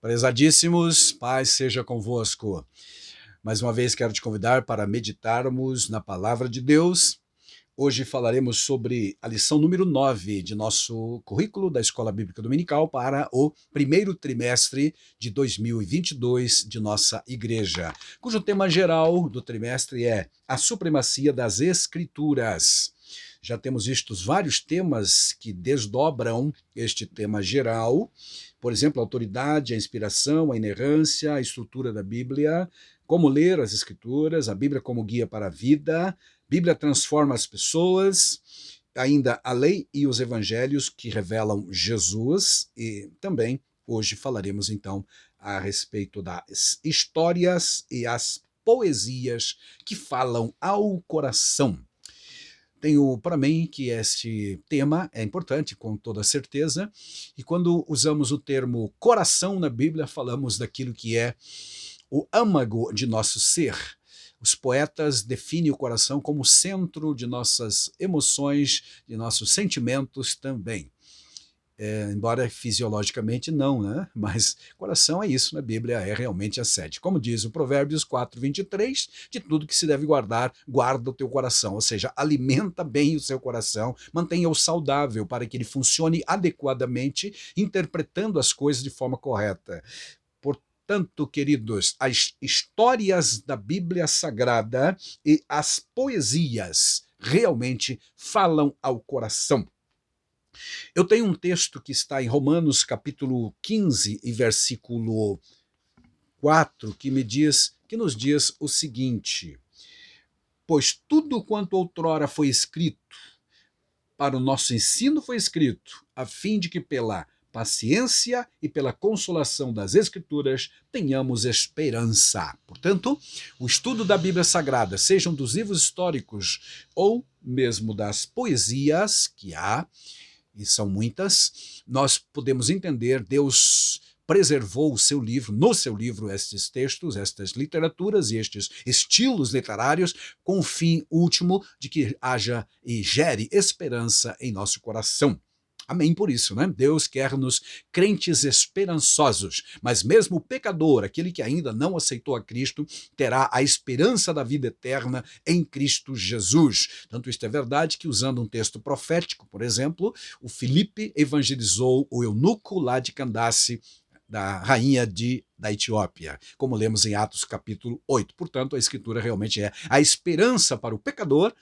Prezadíssimos, paz seja convosco. Mais uma vez quero te convidar para meditarmos na Palavra de Deus. Hoje falaremos sobre a lição número 9 de nosso currículo da Escola Bíblica Dominical para o primeiro trimestre de 2022 de nossa igreja, cujo tema geral do trimestre é a supremacia das Escrituras. Já temos visto vários temas que desdobram este tema geral, por exemplo, a autoridade, a inspiração, a inerrância, a estrutura da Bíblia, como ler as Escrituras, a Bíblia como guia para a vida, Bíblia transforma as pessoas, ainda a lei e os evangelhos que revelam Jesus, e também hoje falaremos então a respeito das histórias e as poesias que falam ao coração. Tenho para mim que este tema é importante, com toda certeza, e quando usamos o termo coração na Bíblia, falamos daquilo que é o âmago de nosso ser. Os poetas definem o coração como o centro de nossas emoções, de nossos sentimentos também. Embora fisiologicamente não, né? Mas coração é isso na Bíblia, é realmente a sede. Como diz o Provérbios 4:23, de tudo que se deve guardar, guarda o teu coração, ou seja, alimenta bem o seu coração, mantenha-o saudável para que ele funcione adequadamente, interpretando as coisas de forma correta. Portanto, queridos, as histórias da Bíblia Sagrada e as poesias realmente falam ao coração. Eu tenho um texto que está em Romanos capítulo 15 e versículo 4, que nos diz o seguinte: pois tudo quanto outrora foi escrito, para o nosso ensino foi escrito, a fim de que pela paciência e pela consolação das Escrituras tenhamos esperança. Portanto, o estudo da Bíblia Sagrada, sejam dos livros históricos ou mesmo das poesias que há, e são muitas, nós podemos entender, Deus preservou no seu livro, estes textos, estas literaturas e estes estilos literários, com o fim último de que haja e gere esperança em nosso coração. Amém por isso, né? Deus quer-nos crentes esperançosos, mas mesmo o pecador, aquele que ainda não aceitou a Cristo, terá a esperança da vida eterna em Cristo Jesus. Tanto isto é verdade que, usando um texto profético, por exemplo, o Filipe evangelizou o eunuco lá de Candace, da rainha da Etiópia, como lemos em Atos capítulo 8. Portanto, a Escritura realmente é a esperança para o pecador,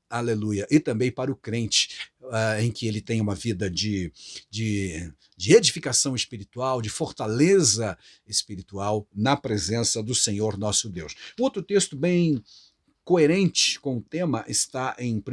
aleluia, e também para o crente, em que ele tem uma vida de edificação espiritual, de fortaleza espiritual na presença do Senhor nosso Deus. Um outro texto bem coerente com o tema está em 1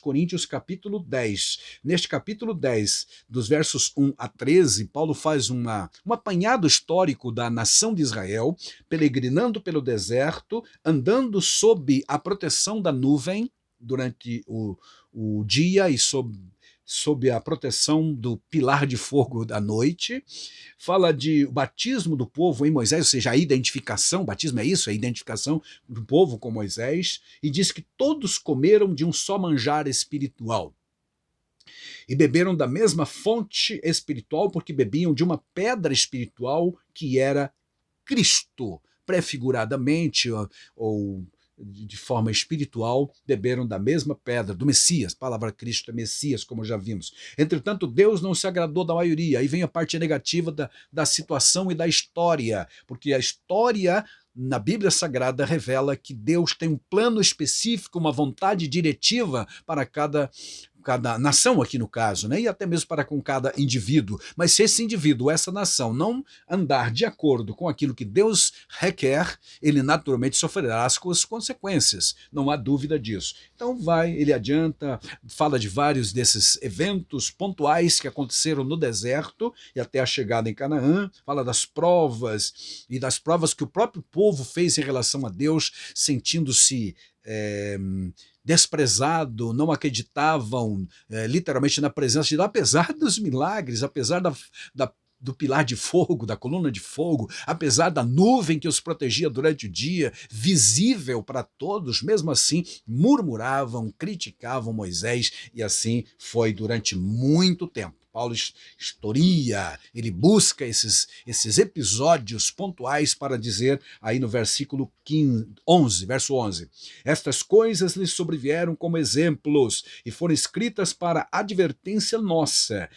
Coríntios capítulo 10. Neste capítulo 10, dos versos 1 a 13, Paulo faz um apanhado histórico da nação de Israel, peregrinando pelo deserto, andando sob a proteção da nuvem durante o dia e sob a proteção do pilar de fogo da noite. Fala de o batismo do povo em Moisés, ou seja, a identificação, o batismo é isso, a identificação do povo com Moisés, e diz que todos comeram de um só manjar espiritual e beberam da mesma fonte espiritual, porque bebiam de uma pedra espiritual que era Cristo, prefiguradamente ou de forma espiritual, beberam da mesma pedra, do Messias. A palavra Cristo é Messias, como já vimos. Entretanto, Deus não se agradou da maioria. Aí vem a parte negativa da situação e da história, porque a história na Bíblia Sagrada revela que Deus tem um plano específico, uma vontade diretiva para cada nação aqui no caso, né? E até mesmo para com cada indivíduo. Mas se esse indivíduo, essa nação, não andar de acordo com aquilo que Deus requer, ele naturalmente sofrerá as consequências, não há dúvida disso. Então ele adianta, fala de vários desses eventos pontuais que aconteceram no deserto e até a chegada em Canaã, fala das provas e das provas que o próprio povo fez em relação a Deus, sentindo-se desprezado, não acreditavam literalmente na presença de Deus, apesar dos milagres, apesar do pilar de fogo, da coluna de fogo, apesar da nuvem que os protegia durante o dia, visível para todos, mesmo assim murmuravam, criticavam Moisés, e assim foi durante muito tempo. Paulo historia, ele busca esses episódios pontuais para dizer aí no versículo 11, verso 11: estas coisas lhes sobrevieram como exemplos e foram escritas para advertência nossa,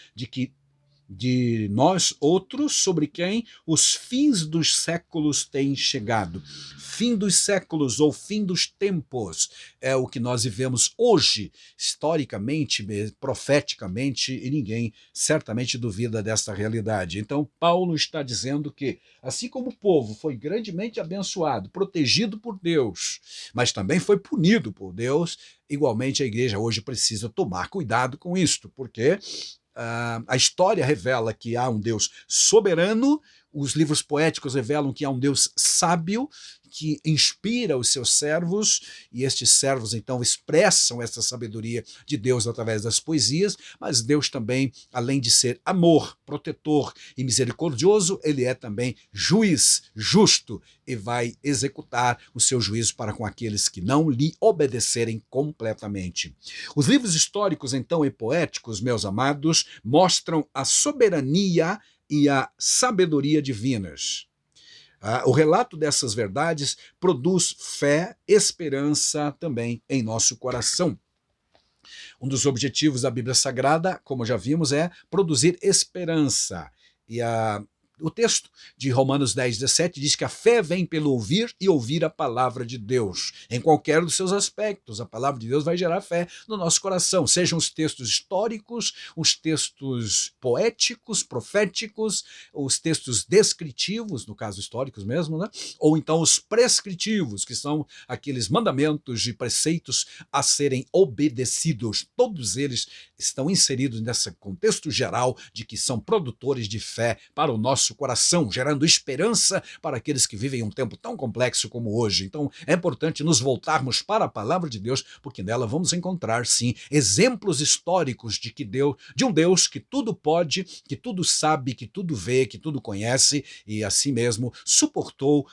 de nós outros, sobre quem os fins dos séculos têm chegado. Fim dos séculos ou fim dos tempos é o que nós vivemos hoje, historicamente, profeticamente, e ninguém certamente duvida desta realidade. Então, Paulo está dizendo que, assim como o povo foi grandemente abençoado, protegido por Deus, mas também foi punido por Deus, igualmente a igreja hoje precisa tomar cuidado com isto, porque a história revela que há um Deus soberano, os livros poéticos revelam que há um Deus sábio, que inspira os seus servos, e estes servos então expressam essa sabedoria de Deus através das poesias, mas Deus também, além de ser amor, protetor e misericordioso, ele é também juiz justo e vai executar o seu juízo para com aqueles que não lhe obedecerem completamente. Os livros históricos então e poéticos, meus amados, mostram a soberania e a sabedoria divinas. O relato dessas verdades produz fé, esperança também em nosso coração. Um dos objetivos da Bíblia Sagrada, como já vimos, é produzir esperança. E o texto de Romanos 10, 17 diz que a fé vem pelo ouvir e ouvir a palavra de Deus. Em qualquer dos seus aspectos, a palavra de Deus vai gerar fé no nosso coração, sejam os textos históricos, os textos poéticos, proféticos, os textos descritivos, no caso históricos mesmo, né? Ou então os prescritivos, que são aqueles mandamentos e preceitos a serem obedecidos. Todos eles estão inseridos nesse contexto geral de que são produtores de fé para o nosso coração, gerando esperança para aqueles que vivem um tempo tão complexo como hoje. Então, é importante nos voltarmos para a palavra de Deus, porque nela vamos encontrar, sim, exemplos históricos de um Deus que tudo pode, que tudo sabe, que tudo vê, que tudo conhece, e assim mesmo suportou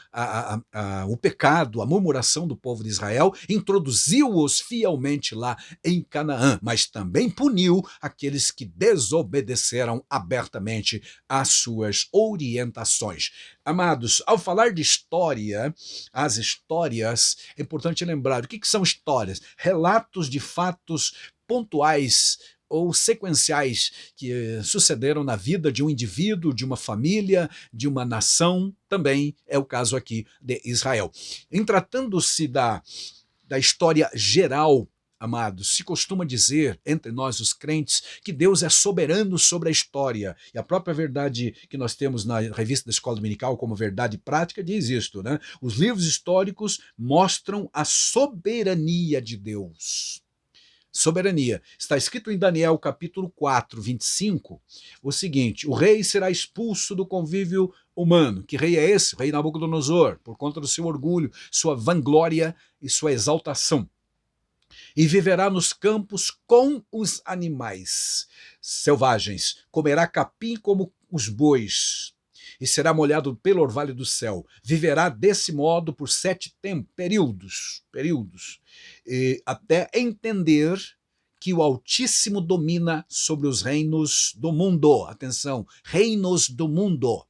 o pecado, a murmuração do povo de Israel, introduziu-os fielmente lá em Canaã, mas também puniu aqueles que desobedeceram abertamente às suas orientações. Amados, ao falar de história, as histórias, é importante lembrar o que são histórias? Relatos de fatos pontuais ou sequenciais que sucederam na vida de um indivíduo, de uma família, de uma nação, também é o caso aqui de Israel. Em tratando-se da história geral, amados, se costuma dizer entre nós os crentes que Deus é soberano sobre a história, e a própria verdade que nós temos na revista da Escola Dominical como verdade prática diz isto, né? Os livros históricos mostram a soberania de Deus. Soberania. Está escrito em Daniel capítulo 4, 25, o seguinte: o rei será expulso do convívio humano. Que rei é esse? O rei Nabucodonosor, por conta do seu orgulho, sua vanglória e sua exaltação. E viverá nos campos com os animais selvagens, comerá capim como os bois, e será molhado pelo orvalho do céu. Viverá desse modo por 7 períodos, até entender que o Altíssimo domina sobre os reinos do mundo. Atenção, reinos do mundo.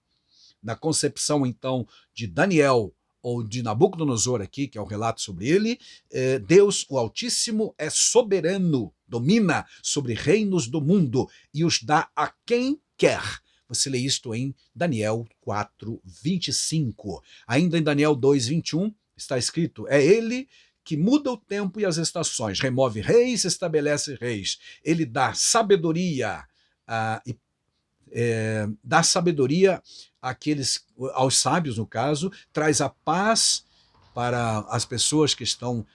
Na concepção, então, de Daniel, ou de Nabucodonosor aqui, que é o relato sobre ele, Deus, o Altíssimo, é soberano, domina sobre reinos do mundo e os dá a quem quer. Você lê isto em Daniel 4, 25. Ainda em Daniel 2, 21, está escrito: é ele que muda o tempo e as estações, remove reis, estabelece reis. Ele dá sabedoria dá sabedoria aos sábios, no caso, traz a paz para as pessoas que estão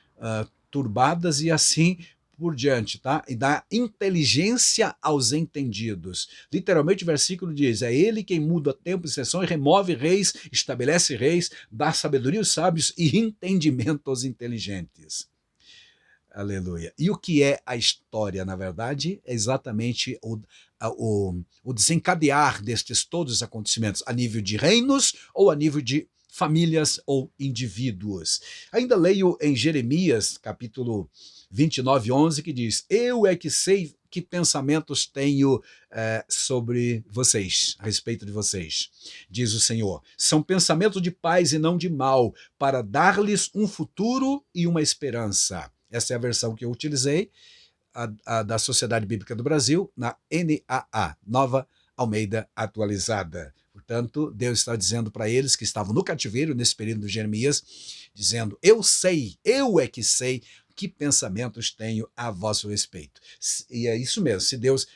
turbadas e assim por diante, tá? E dá inteligência aos entendidos. Literalmente o versículo diz: é ele quem muda tempo e estação e remove reis, estabelece reis, dá sabedoria aos sábios e entendimento aos inteligentes. Aleluia. E o que é a história, na verdade? É exatamente o desencadear destes todos os acontecimentos a nível de reinos ou a nível de famílias ou indivíduos. Ainda leio em Jeremias, capítulo 29, 11, que diz: eu é que sei que pensamentos tenho sobre vocês, a respeito de vocês, diz o Senhor. São pensamentos de paz e não de mal, para dar-lhes um futuro e uma esperança. Essa é a versão que eu utilizei, a da Sociedade Bíblica do Brasil, na NAA, Nova Almeida Atualizada. Portanto, Deus está dizendo para eles que estavam no cativeiro nesse período de Jeremias, dizendo: eu sei, eu é que sei que pensamentos tenho a vosso respeito. E é isso mesmo, se Deus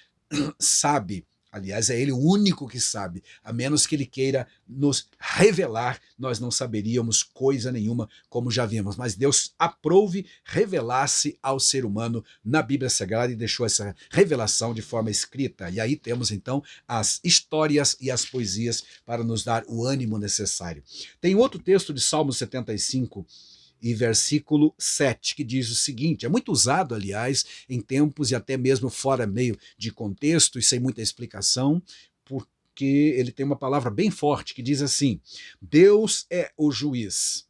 sabe, aliás, é Ele o único que sabe, a menos que Ele queira nos revelar, nós não saberíamos coisa nenhuma, como já vimos. Mas Deus aprove revelar-se ao ser humano na Bíblia Sagrada e deixou essa revelação de forma escrita. E aí temos então as histórias e as poesias para nos dar o ânimo necessário. Tem outro texto de Salmo 75, e versículo 7, que diz o seguinte, é muito usado, aliás, em tempos e até mesmo fora meio de contexto e sem muita explicação, porque ele tem uma palavra bem forte que diz assim: Deus é o juiz,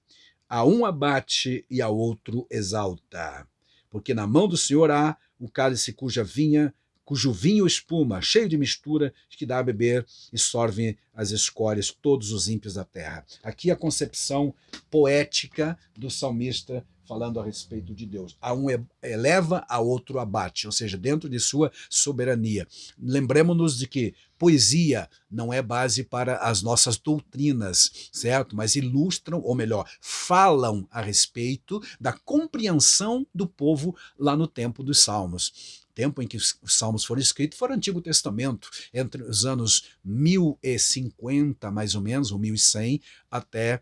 a um abate e a outro exalta, porque na mão do Senhor há o cálice cujo vinho espuma, cheio de mistura, que dá a beber e sorve as escórias todos os ímpios da terra. Aqui a concepção poética do salmista falando a respeito de Deus. A um eleva, a outro abate, ou seja, dentro de sua soberania. Lembremos-nos de que poesia não é base para as nossas doutrinas, certo? Mas ilustram, ou melhor, falam a respeito da compreensão do povo lá no tempo dos Salmos. O tempo em que os Salmos foram escritos foi o Antigo Testamento, entre os anos 1050, mais ou menos, ou 1100, até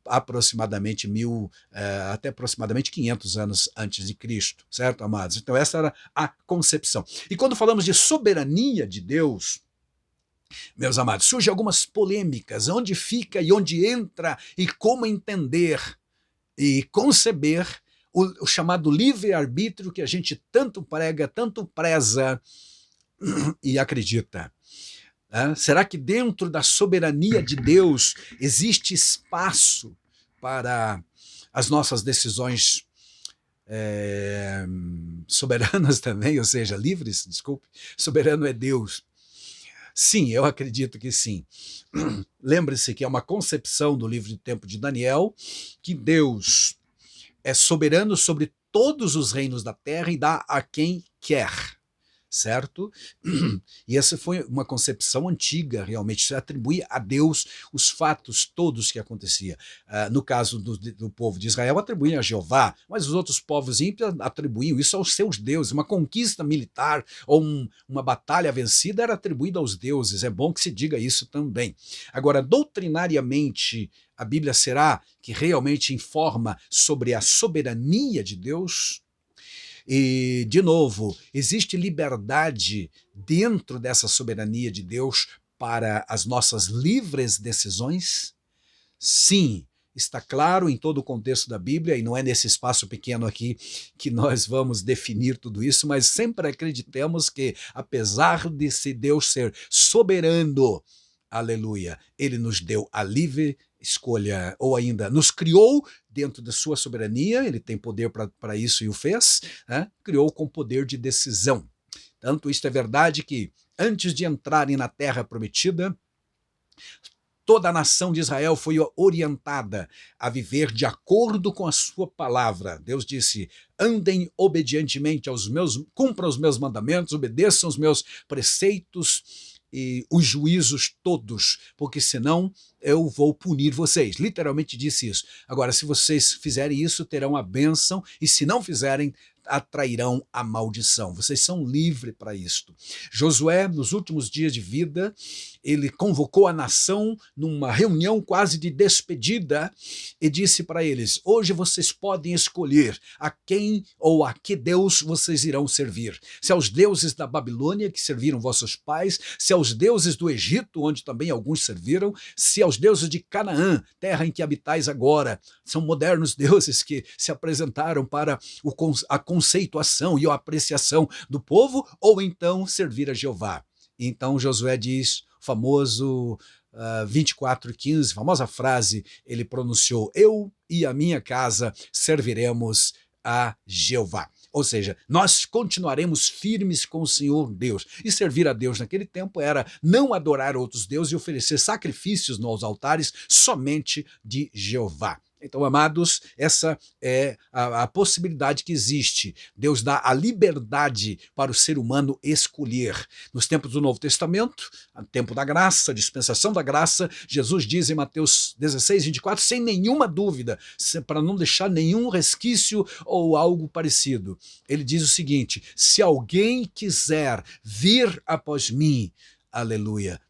aproximadamente 500 anos antes de Cristo, certo, amados? Então essa era a concepção. E quando falamos de soberania de Deus, meus amados, surgem algumas polêmicas, onde fica e onde entra e como entender e conceber o chamado livre-arbítrio que a gente tanto prega, tanto preza e acredita. Será que dentro da soberania de Deus existe espaço para as nossas decisões soberanas também, ou seja, livres? Desculpe, soberano é Deus. Sim, eu acredito que sim. Lembre-se que é uma concepção do livro de Tempo de Daniel, que Deus é soberano sobre todos os reinos da terra e dá a quem quer, certo? E essa foi uma concepção antiga, realmente, se atribuía a Deus os fatos todos que acontecia. No caso do povo de Israel, atribuíam a Jeová, mas os outros povos ímpios atribuíam isso aos seus deuses. Uma conquista militar ou uma batalha vencida era atribuída aos deuses, é bom que se diga isso também. Agora, doutrinariamente, a Bíblia será que realmente informa sobre a soberania de Deus? E, de novo, existe liberdade dentro dessa soberania de Deus para as nossas livres decisões? Sim, está claro em todo o contexto da Bíblia, e não é nesse espaço pequeno aqui que nós vamos definir tudo isso, mas sempre acreditemos que, apesar de Deus ser soberano, aleluia, ele nos deu a livre escolha, ou ainda nos criou dentro da sua soberania, ele tem poder para isso e o fez, criou com poder de decisão. Tanto isto é verdade que, antes de entrarem na terra prometida, toda a nação de Israel foi orientada a viver de acordo com a sua palavra. Deus disse: andem obedientemente cumpram os meus mandamentos, obedeçam os meus preceitos e os juízos todos, porque senão eu vou punir vocês. Literalmente disse isso. Agora, se vocês fizerem isso, terão a bênção, e se não fizerem, atrairão a maldição. Vocês são livres para isto. Josué, nos últimos dias de vida, ele convocou a nação numa reunião quase de despedida e disse para eles: hoje vocês podem escolher a quem ou a que Deus vocês irão servir. Se aos deuses da Babilônia, que serviram vossos pais, se aos deuses do Egito, onde também alguns serviram, se aos deuses de Canaã, terra em que habitais agora. São modernos deuses que se apresentaram para a conceituação e a apreciação do povo, ou então servir a Jeová. Então Josué diz, famoso 24:15, famosa frase, ele pronunciou: eu e a minha casa serviremos a Jeová. Ou seja, nós continuaremos firmes com o Senhor Deus. E servir a Deus naquele tempo era não adorar outros deuses e oferecer sacrifícios nos altares somente de Jeová. Então, amados, essa é a possibilidade que existe. Deus dá a liberdade para o ser humano escolher. Nos tempos do Novo Testamento, tempo da graça, dispensação da graça, Jesus diz em Mateus 16, 24, sem nenhuma dúvida, para não deixar nenhum resquício ou algo parecido. Ele diz o seguinte: se alguém quiser vir após mim, aleluia,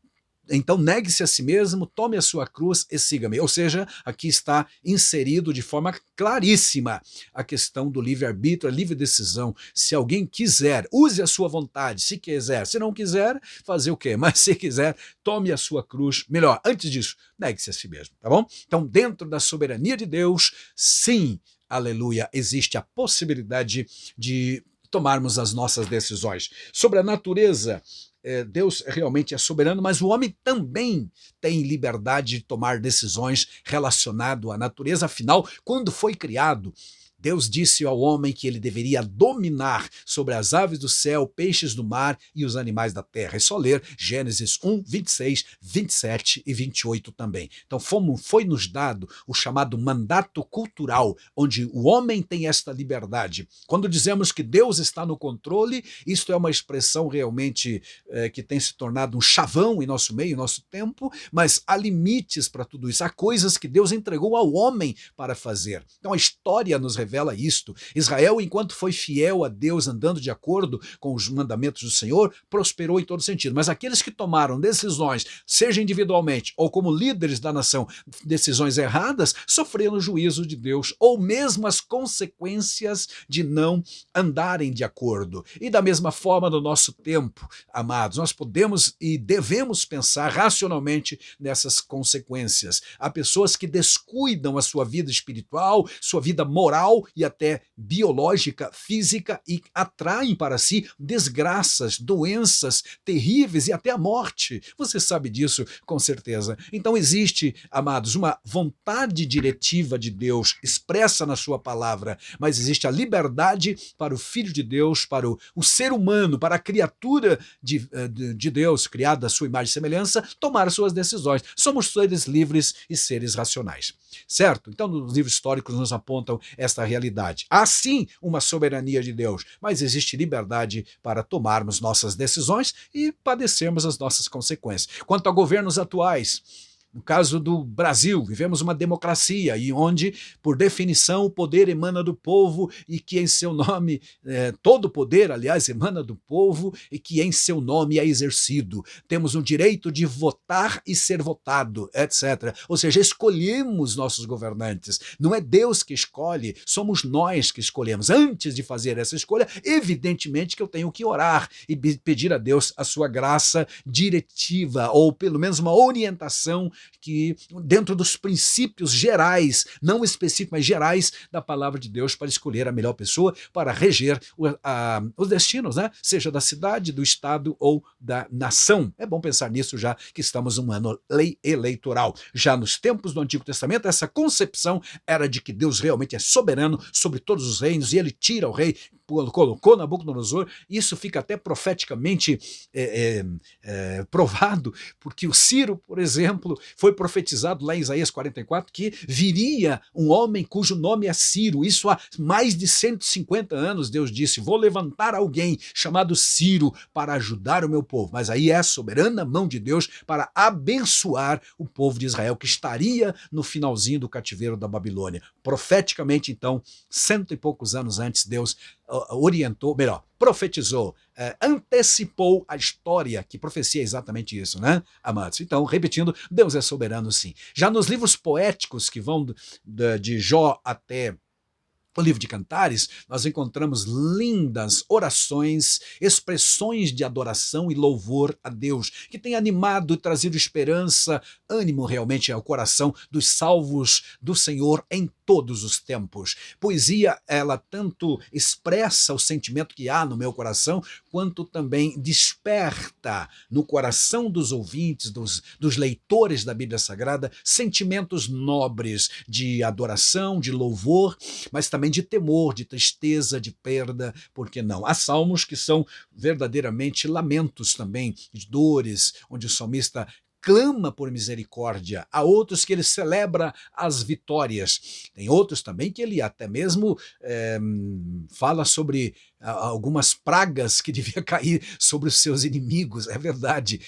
então negue-se a si mesmo, tome a sua cruz e siga-me. Ou seja, aqui está inserido de forma claríssima a questão do livre-arbítrio, a livre decisão. Se alguém quiser, use a sua vontade, se quiser. Se não quiser, fazer o quê? Mas se quiser, tome a sua cruz. Melhor, antes disso, negue-se a si mesmo, tá bom? Então, dentro da soberania de Deus, sim, aleluia, existe a possibilidade de tomarmos as nossas decisões. Sobre a natureza, Deus realmente é soberano, mas o homem também tem liberdade de tomar decisões relacionadas à natureza. Afinal, quando foi criado, Deus disse ao homem que ele deveria dominar sobre as aves do céu, peixes do mar e os animais da terra. É só ler Gênesis 1, 26, 27 e 28 também. Então foi-nos dado o chamado mandato cultural, onde o homem tem esta liberdade. Quando dizemos que Deus está no controle, isto é uma expressão realmente que tem se tornado um chavão em nosso meio, em nosso tempo, mas há limites para tudo isso. Há coisas que Deus entregou ao homem para fazer. Então a história nos revela isto. Israel, enquanto foi fiel a Deus, andando de acordo com os mandamentos do Senhor, prosperou em todo sentido. Mas aqueles que tomaram decisões, seja individualmente ou como líderes da nação, decisões erradas, sofreram o juízo de Deus, ou mesmo as consequências de não andarem de acordo. E da mesma forma, no nosso tempo, amados, nós podemos e devemos pensar racionalmente nessas consequências. Há pessoas que descuidam a sua vida espiritual, sua vida moral e até biológica, física, e atraem para si desgraças, doenças terríveis e até a morte. Você sabe disso com certeza. Então existe, amados, uma vontade diretiva de Deus expressa na sua palavra, mas existe a liberdade para o Filho de Deus, para o ser humano, para a criatura de Deus, criada à sua imagem e semelhança, tomar suas decisões. Somos seres livres e seres racionais. Certo? Então, os livros históricos nos apontam esta realidade. Há sim uma soberania de Deus, mas existe liberdade para tomarmos nossas decisões e padecermos as nossas consequências. Quanto a governos atuais, no caso do Brasil, vivemos uma democracia e onde, por definição, o poder emana do povo e que em seu nome, todo poder, aliás, emana do povo e que em seu nome é exercido. Temos o direito de votar e ser votado, etc. Ou seja, escolhemos nossos governantes. Não é Deus que escolhe, somos nós que escolhemos. Antes de fazer essa escolha, evidentemente que eu tenho que orar e pedir a Deus a sua graça diretiva, ou pelo menos uma orientação que dentro dos princípios gerais, não específicos, mas gerais da palavra de Deus, para escolher a melhor pessoa para reger os destinos, né? Seja da cidade, do estado ou da nação. É bom pensar nisso já que estamos num ano eleitoral. Já nos tempos do Antigo Testamento, essa concepção era de que Deus realmente é soberano sobre todos os reinos e ele tira o rei, colocou Nabucodonosor. Isso fica até profeticamente provado, porque o Ciro, por exemplo, foi profetizado lá em Isaías 44 que viria um homem cujo nome é Ciro. Isso há mais de 150 anos Deus disse: vou levantar alguém chamado Ciro para ajudar o meu povo. Mas aí é a soberana mão de Deus para abençoar o povo de Israel, que estaria no finalzinho do cativeiro da Babilônia. Profeticamente, então, 100 e poucos anos antes, Deus orientou, melhor, profetizou, antecipou a história, que profecia é exatamente isso, né, amados? Então, repetindo, Deus é soberano sim. Já nos livros poéticos que vão de Jó até o livro de Cantares, nós encontramos lindas orações, expressões de adoração e louvor a Deus, que tem animado e trazido esperança, ânimo realmente ao coração dos salvos do Senhor em todos os tempos. Poesia, ela tanto expressa o sentimento que há no meu coração, quanto também desperta no coração dos ouvintes, dos leitores da Bíblia Sagrada, sentimentos nobres de adoração, de louvor, mas também também de temor, de tristeza, de perda, por que não? Há salmos que são verdadeiramente lamentos também, de dores, onde o salmista clama por misericórdia. Há outros que ele celebra as vitórias. Tem outros também que ele até mesmo fala sobre algumas pragas que devia cair sobre os seus inimigos. É verdade.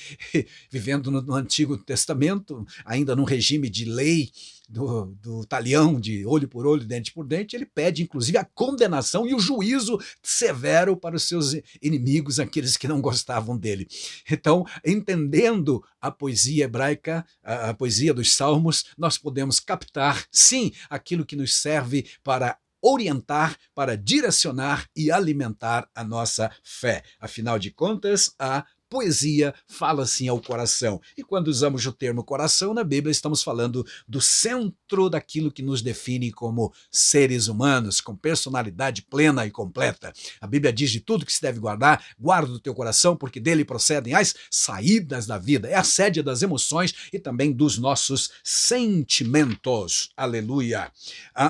Vivendo no Antigo Testamento, ainda num regime de lei, do talião, de olho por olho, dente por dente, ele pede inclusive a condenação e o juízo severo para os seus inimigos, aqueles que não gostavam dele. Então, entendendo a poesia hebraica, a poesia dos Salmos, nós podemos captar, sim, aquilo que nos serve para orientar, para direcionar e alimentar a nossa fé. Afinal de contas, a poesia fala assim ao coração. E quando usamos o termo coração na Bíblia, estamos falando do centro daquilo que nos define como seres humanos, com personalidade plena e completa. A Bíblia diz: de tudo que se deve guardar, guarda do teu coração, porque dele procedem as saídas da vida. É a sede das emoções e também dos nossos sentimentos. Aleluia!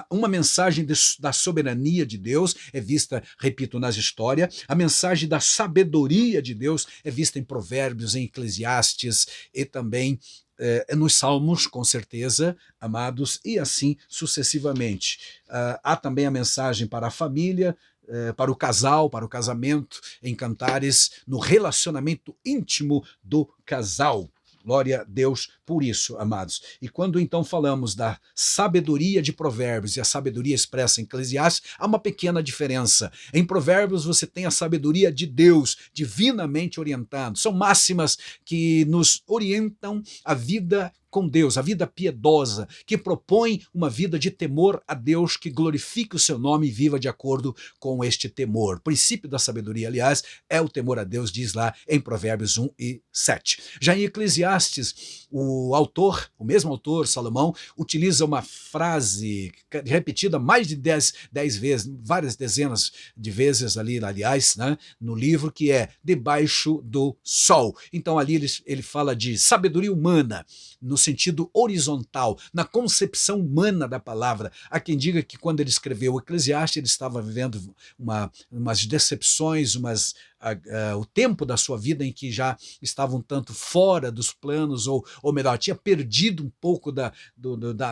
Uma mensagem da soberania de Deus é vista, repito, nas histórias. A mensagem da sabedoria de Deus é vista em Provérbios, em Eclesiastes e também nos Salmos, com certeza, amados, e assim sucessivamente. Há também a mensagem para a família, para o casal, para o casamento, em Cantares, no relacionamento íntimo do casal. Glória a Deus por isso, amados. E quando então falamos da sabedoria de Provérbios e a sabedoria expressa em Eclesiastes, há uma pequena diferença. Em Provérbios você tem a sabedoria de Deus, divinamente orientado. São máximas que nos orientam a vida com Deus, a vida piedosa, que propõe uma vida de temor a Deus, que glorifique o seu nome e viva de acordo com este temor. O princípio da sabedoria, aliás, é o temor a Deus, diz lá em Provérbios 1 e 7. Já em Eclesiastes, o mesmo autor, Salomão, utiliza uma frase repetida mais de 10 vezes, várias dezenas de vezes ali, aliás, né, no livro, que é debaixo do sol. Então ali ele fala de sabedoria humana, no sentido horizontal, na concepção humana da palavra. Há quem diga que quando ele escreveu o Eclesiastes, ele estava vivendo umas decepções, o tempo da sua vida em que já estava um tanto fora dos planos, ou melhor, tinha perdido um pouco da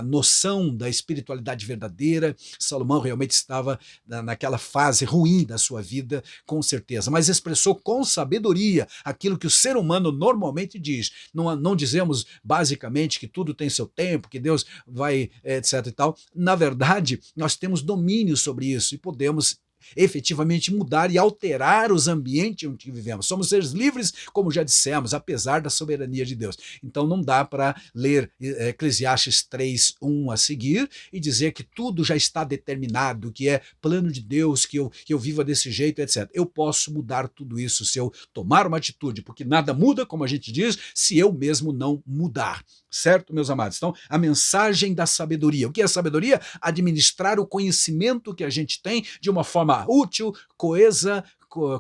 noção da espiritualidade verdadeira. Salomão realmente estava naquela fase ruim da sua vida, com certeza, mas expressou com sabedoria aquilo que o ser humano normalmente diz. Não dizemos basicamente que tudo tem seu tempo, que Deus vai, etc e tal. Na verdade, nós temos domínio sobre isso e podemos efetivamente mudar e alterar os ambientes em que vivemos. Somos seres livres, como já dissemos, apesar da soberania de Deus. Então não dá para ler Eclesiastes 3:1 a seguir e dizer que tudo já está determinado, que é plano de Deus, que eu viva desse jeito, etc. Eu posso mudar tudo isso se eu tomar uma atitude, porque nada muda, como a gente diz, se eu mesmo não mudar. Certo, meus amados? Então, a mensagem da sabedoria. O que é sabedoria? Administrar o conhecimento que a gente tem de uma forma útil, coesa,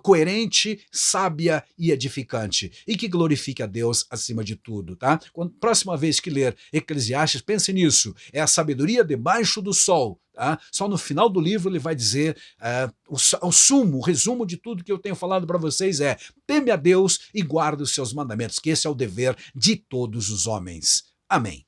coerente, sábia e edificante, e que glorifique a Deus acima de tudo, tá? Próxima vez que ler Eclesiastes, pense nisso, é a sabedoria debaixo do sol, tá? Só no final do livro ele vai dizer, o resumo de tudo que eu tenho falado para vocês é: teme a Deus e guarde os seus mandamentos, que esse é o dever de todos os homens. Amém.